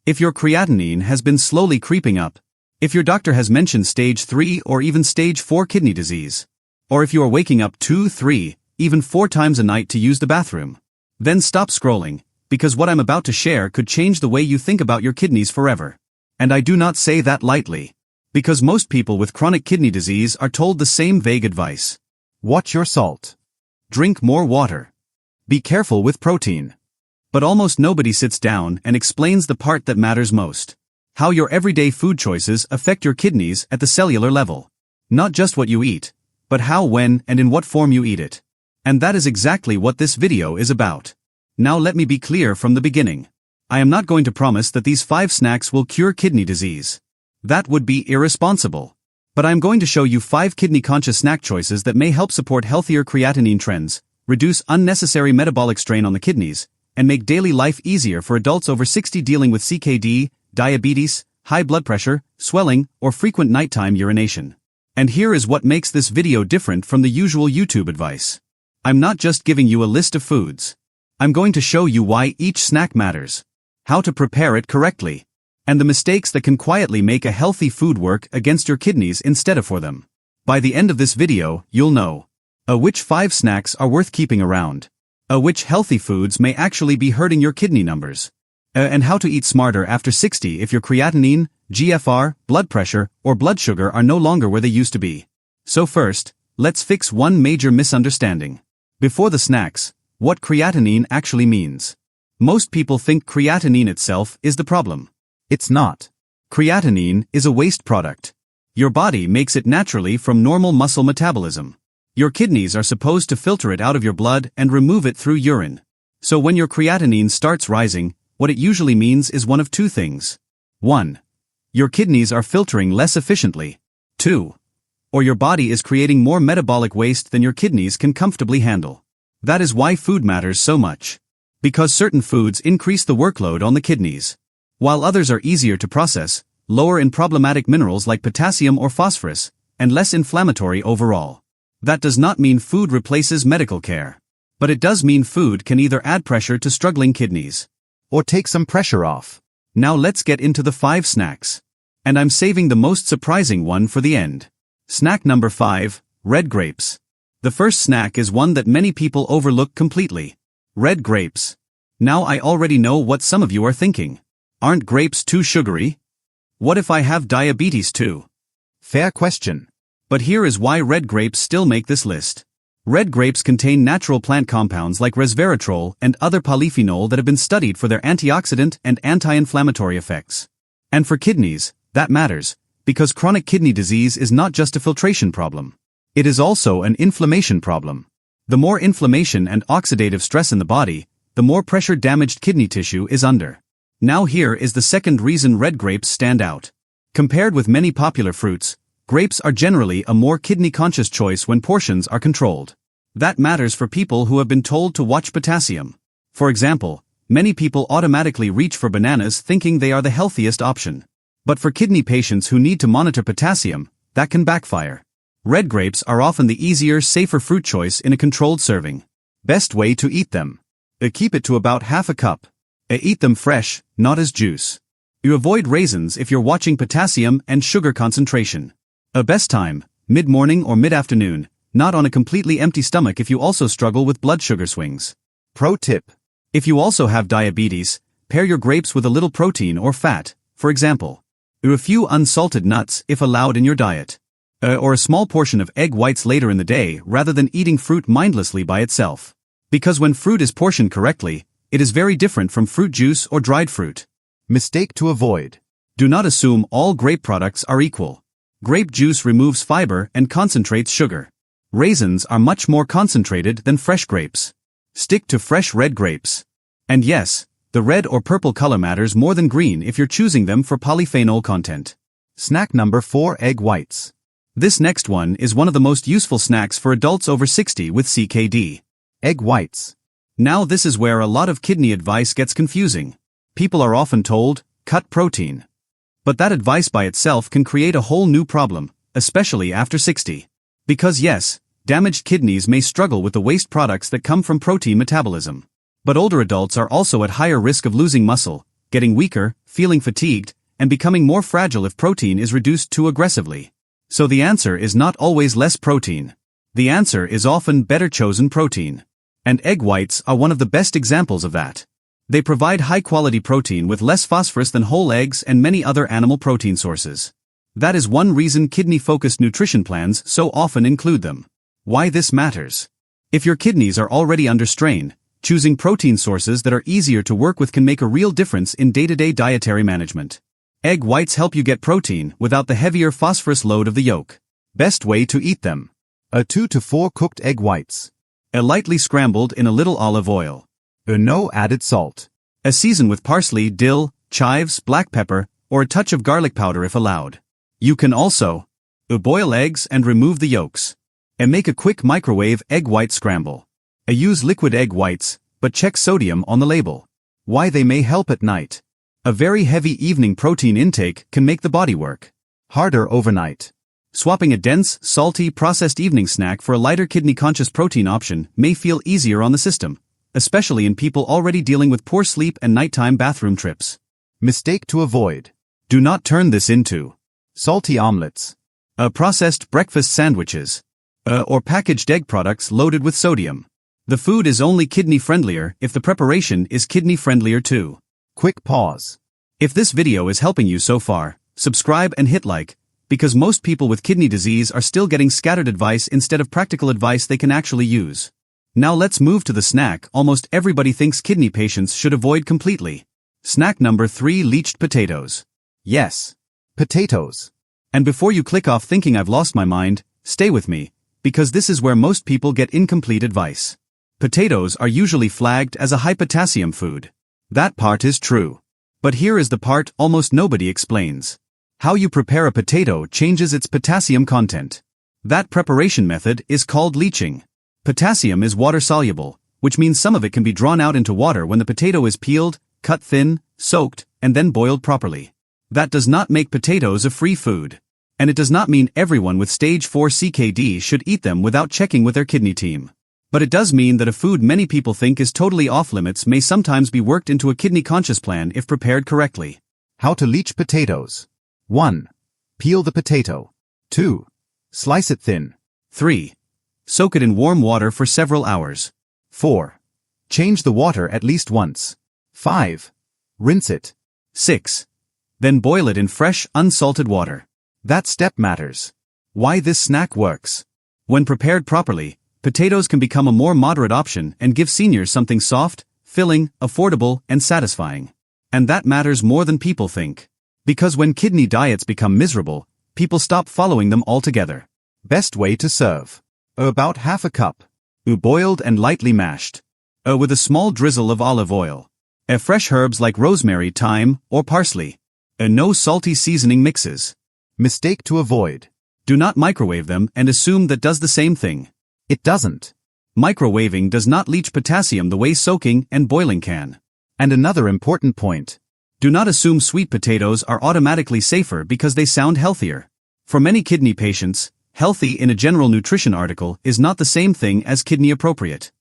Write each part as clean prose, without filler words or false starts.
If your creatinine has been slowly creeping up, if your doctor has mentioned stage 3 or even stage 4 kidney disease, or if you are waking up 2, 3, even 4 times a night to use the bathroom, then stop scrolling, because what I'm about to share could change the way you think about your kidneys forever. And I do not say that lightly, because most people with chronic kidney disease are told the same vague advice. Watch your salt. Drink more water. Be careful with protein. But almost nobody sits down and explains the part that matters most. How your everyday food choices affect your kidneys at the cellular level. Not just what you eat, but how, when, and in what form you eat it. And that is exactly what this video is about. Now let me be clear from the beginning. I am not going to promise that these 5 snacks will cure kidney disease. That would be irresponsible. But I am going to show you 5 kidney-conscious snack choices that may help support healthier creatinine trends, reduce unnecessary metabolic strain on the kidneys, and make daily life easier for adults over 60 dealing with CKD, diabetes, high blood pressure, swelling, or frequent nighttime urination. And here is what makes this video different from the usual YouTube advice. I'm not just giving you a list of foods. I'm going to show you why each snack matters, how to prepare it correctly, and the mistakes that can quietly make a healthy food work against your kidneys instead of for them. By the end of this video, you'll know which 5 snacks are worth keeping around, which healthy foods may actually be hurting your kidney numbers, and how to eat smarter after 60 if your creatinine, GFR, blood pressure, or blood sugar are no longer where they used to be. So first, let's fix one major misunderstanding. Before the snacks, what creatinine actually means. Most people think creatinine itself is the problem. It's not. Creatinine is a waste product. Your body makes it naturally from normal muscle metabolism. Your kidneys are supposed to filter it out of your blood and remove it through urine. So when your creatinine starts rising, what it usually means is one of 2 things. 1. Your kidneys are filtering less efficiently. 2. Or your body is creating more metabolic waste than your kidneys can comfortably handle. That is why food matters so much. Because certain foods increase the workload on the kidneys, while others are easier to process, lower in problematic minerals like potassium or phosphorus, and less inflammatory overall. That does not mean food replaces medical care. But it does mean food can either add pressure to struggling kidneys, or take some pressure off. Now let's get into the 5 snacks. And I'm saving the most surprising one for the end. Snack number 5, red grapes. The first snack is one that many people overlook completely. Red grapes. Now I already know what some of you are thinking. Aren't grapes too sugary? What if I have diabetes too? Fair question. But here is why red grapes still make this list. Red grapes contain natural plant compounds like resveratrol and other polyphenol that have been studied for their antioxidant and anti-inflammatory effects. And for kidneys, that matters, because chronic kidney disease is not just a filtration problem. It is also an inflammation problem. The more inflammation and oxidative stress in the body, the more pressure damaged kidney tissue is under. Now here is the second reason red grapes stand out. Compared with many popular fruits, grapes are generally a more kidney-conscious choice when portions are controlled. That matters for people who have been told to watch potassium. For example, many people automatically reach for bananas thinking they are the healthiest option. But for kidney patients who need to monitor potassium, that can backfire. Red grapes are often the easier, safer fruit choice in a controlled serving. Best way to eat them. Keep it to about half a cup. Eat them fresh, not as juice. You avoid raisins if you're watching potassium and sugar concentration. Best time, mid-morning or mid-afternoon, not on a completely empty stomach if you also struggle with blood sugar swings. Pro tip. If you also have diabetes, pair your grapes with a little protein or fat, for example. A few unsalted nuts if allowed in your diet. Or a small portion of egg whites later in the day rather than eating fruit mindlessly by itself. Because when fruit is portioned correctly, it is very different from fruit juice or dried fruit. Mistake to avoid. Do not assume all grape products are equal. Grape juice removes fiber and concentrates sugar. Raisins are much more concentrated than fresh grapes. Stick to fresh red grapes. And yes, the red or purple color matters more than green if you're choosing them for polyphenol content. Snack number 4, egg whites. This next one is one of the most useful snacks for adults over 60 with CKD. Egg whites. Now this is where a lot of kidney advice gets confusing. People are often told, cut protein. But that advice by itself can create a whole new problem, especially after 60. Because yes, damaged kidneys may struggle with the waste products that come from protein metabolism. But older adults are also at higher risk of losing muscle, getting weaker, feeling fatigued, and becoming more fragile if protein is reduced too aggressively. So the answer is not always less protein. The answer is often better chosen protein. And egg whites are one of the best examples of that. They provide high-quality protein with less phosphorus than whole eggs and many other animal protein sources. That is one reason kidney-focused nutrition plans so often include them. Why this matters. If your kidneys are already under strain, choosing protein sources that are easier to work with can make a real difference in day-to-day dietary management. Egg whites help you get protein without the heavier phosphorus load of the yolk. Best way to eat them. 2 to 4 cooked egg whites. Lightly scrambled in a little olive oil. No added salt. Season with parsley, dill, chives, black pepper, or a touch of garlic powder if allowed. You can also boil eggs and remove the yolks. Make a quick microwave egg white scramble. Use liquid egg whites, but check sodium on the label. Why they may help at night. A very heavy evening protein intake can make the body work harder overnight. Swapping a dense, salty, processed evening snack for a lighter kidney-conscious protein option may feel easier on the system, especially in people already dealing with poor sleep and nighttime bathroom trips. Mistake to avoid. Do not turn this into salty omelets, processed breakfast sandwiches, or packaged egg products loaded with sodium. The food is only kidney-friendlier if the preparation is kidney-friendlier too. Quick pause. If this video is helping you so far, subscribe and hit like, because most people with kidney disease are still getting scattered advice instead of practical advice they can actually use. Now let's move to the snack almost everybody thinks kidney patients should avoid completely. Snack number 3: leached potatoes. Yes. Potatoes. And before you click off thinking I've lost my mind, stay with me, because this is where most people get incomplete advice. Potatoes are usually flagged as a high potassium food. That part is true. But here is the part almost nobody explains. How you prepare a potato changes its potassium content. That preparation method is called leaching. Potassium is water-soluble, which means some of it can be drawn out into water when the potato is peeled, cut thin, soaked, and then boiled properly. That does not make potatoes a free food. And it does not mean everyone with stage 4 CKD should eat them without checking with their kidney team. But it does mean that a food many people think is totally off-limits may sometimes be worked into a kidney-conscious plan if prepared correctly. How to leach potatoes. 1. Peel the potato. 2. Slice it thin. 3. Soak it in warm water for several hours. 4. Change the water at least once. 5. Rinse it. 6. Then boil it in fresh, unsalted water. That step matters. Why this snack works. When prepared properly, potatoes can become a more moderate option and give seniors something soft, filling, affordable, and satisfying. And that matters more than people think. Because when kidney diets become miserable, people stop following them altogether. Best way to serve. About half a cup. Boiled and lightly mashed. With a small drizzle of olive oil. Fresh herbs like rosemary, thyme, or parsley. No salty seasoning mixes. Mistake to avoid. Do not microwave them and assume that does the same thing. It doesn't. Microwaving does not leach potassium the way soaking and boiling can. And another important point. Do not assume sweet potatoes are automatically safer because they sound healthier. For many kidney patients, healthy in a general nutrition article is not the same thing as kidney appropriate.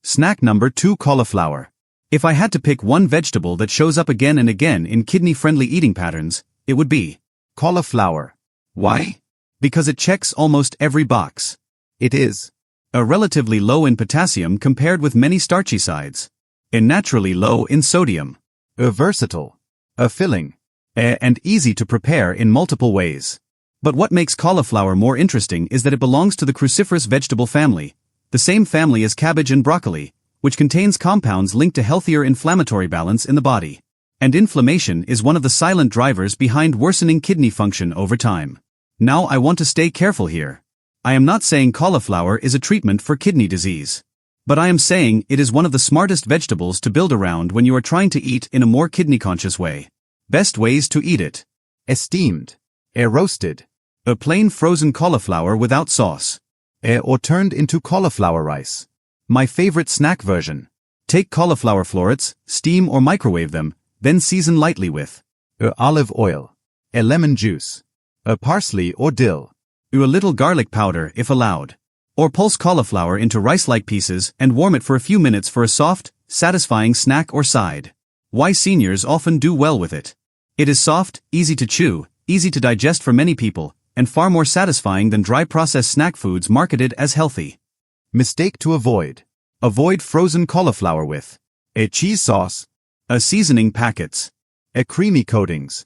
Snack number 2: cauliflower. If I had to pick one vegetable that shows up again and again in kidney-friendly eating patterns, it would be cauliflower. Why? Because it checks almost every box. It is relatively low in potassium compared with many starchy sides. Naturally low in sodium. Versatile. Filling. And easy to prepare in multiple ways. But what makes cauliflower more interesting is that it belongs to the cruciferous vegetable family, the same family as cabbage and broccoli, which contains compounds linked to healthier inflammatory balance in the body. And inflammation is one of the silent drivers behind worsening kidney function over time. Now I want to stay careful here. I am not saying cauliflower is a treatment for kidney disease. But I am saying it is one of the smartest vegetables to build around when you are trying to eat in a more kidney-conscious way. Best ways to eat it. Steamed. Roasted. A plain frozen cauliflower without sauce. Or turned into cauliflower rice. My favorite snack version. Take cauliflower florets, steam or microwave them, then season lightly with olive oil. Lemon juice. Parsley or dill. A little garlic powder if allowed. Or pulse cauliflower into rice-like pieces and warm it for a few minutes for a soft, satisfying snack or side. Why seniors often do well with it. It is soft, easy to chew, easy to digest for many people, and far more satisfying than dry processed snack foods marketed as healthy. Mistake to avoid. Avoid frozen cauliflower with a cheese sauce, A seasoning packets, a creamy coatings,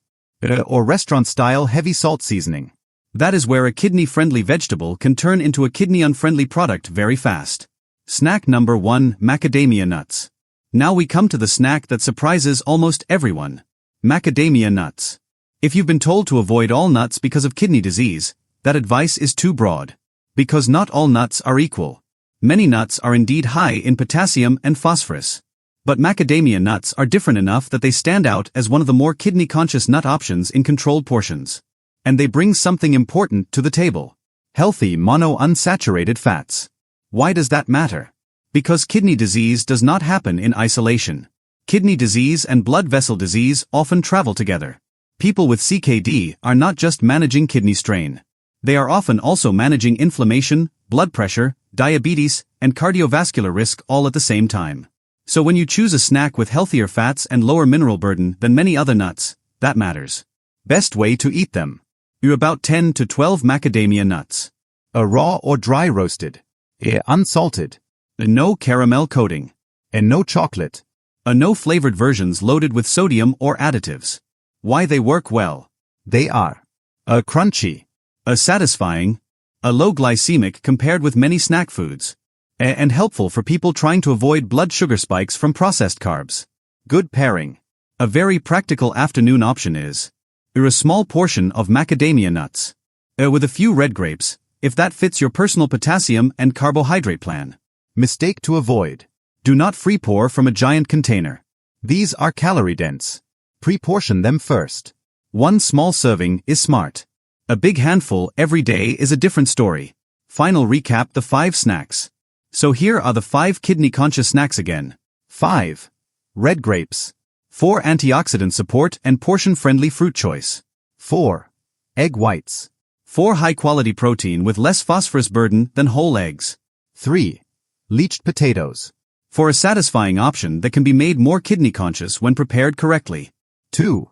or restaurant-style heavy salt seasoning. That is where a kidney-friendly vegetable can turn into a kidney-unfriendly product very fast. Snack number 1, macadamia nuts. Now we come to the snack that surprises almost everyone. Macadamia nuts. If you've been told to avoid all nuts because of kidney disease, that advice is too broad. Because not all nuts are equal. Many nuts are indeed high in potassium and phosphorus. But macadamia nuts are different enough that they stand out as one of the more kidney-conscious nut options in controlled portions. And they bring something important to the table. Healthy monounsaturated fats. Why does that matter? Because kidney disease does not happen in isolation. Kidney disease and blood vessel disease often travel together. People with CKD are not just managing kidney strain. They are often also managing inflammation, blood pressure, diabetes, and cardiovascular risk all at the same time. So when you choose a snack with healthier fats and lower mineral burden than many other nuts, that matters. Best way to eat them. About 10 to 12 macadamia nuts. A raw or dry roasted. A unsalted. A no caramel coating. A no chocolate. A no flavored versions loaded with sodium or additives. Why they work well. They are a crunchy, a satisfying, a low glycemic compared with many snack foods, and helpful for people trying to avoid blood sugar spikes from processed carbs. Good pairing. A very practical afternoon option is a small portion of macadamia nuts, with a few red grapes, if that fits your personal potassium and carbohydrate plan. Mistake to avoid. Do not free pour from a giant container. These are calorie dense. Pre-portion them first. One small serving is smart. A big handful every day is a different story. Final recap: the 5 snacks. So here are the 5 kidney-conscious snacks again. 5. Red grapes. 4. Antioxidant support and portion-friendly fruit choice. 4. Egg whites. 4. High-quality protein with less phosphorus burden than whole eggs. 3. Leached potatoes. For a satisfying option that can be made more kidney-conscious when prepared correctly. 2.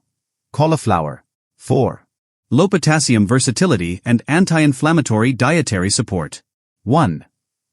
Cauliflower. 4. Low potassium versatility and anti-inflammatory dietary support. 1.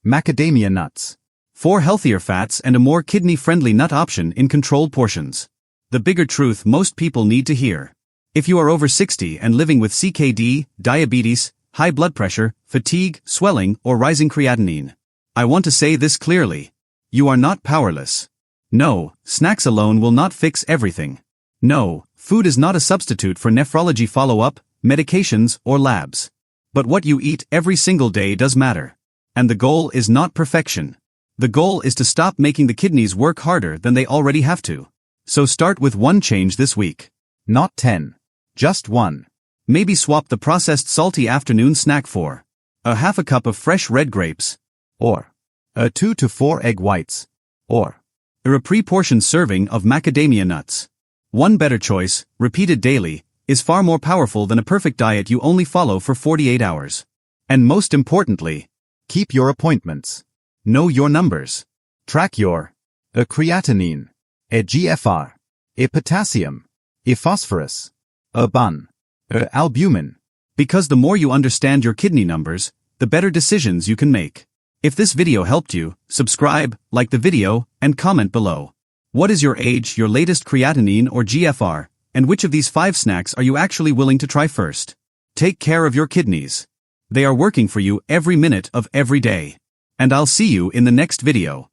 Macadamia nuts. 4. Healthier fats and a more kidney-friendly nut option in controlled portions. The bigger truth most people need to hear. If you are over 60 and living with CKD, diabetes, high blood pressure, fatigue, swelling, or rising creatinine, I want to say this clearly. You are not powerless. No, snacks alone will not fix everything. No, food is not a substitute for nephrology follow-up, medications, or labs. But what you eat every single day does matter. And the goal is not perfection. The goal is to stop making the kidneys work harder than they already have to. So start with one change this week. Not 10. Just 1. Maybe swap the processed salty afternoon snack for a half a cup of fresh red grapes, or a 2 to 4 egg whites, or a pre-portioned serving of macadamia nuts. One better choice, repeated daily, is far more powerful than a perfect diet you only follow for 48 hours. And most importantly, keep your appointments. Know your numbers. Track your a creatinine, a GFR, a potassium, a phosphorus, a BUN, a albumin. Because the more you understand your kidney numbers, the better decisions you can make. If this video helped you, subscribe, like the video, and comment below. What is your age, your latest creatinine or GFR, and which of these 5 snacks are you actually willing to try first? Take care of your kidneys. They are working for you every minute of every day. And I'll see you in the next video.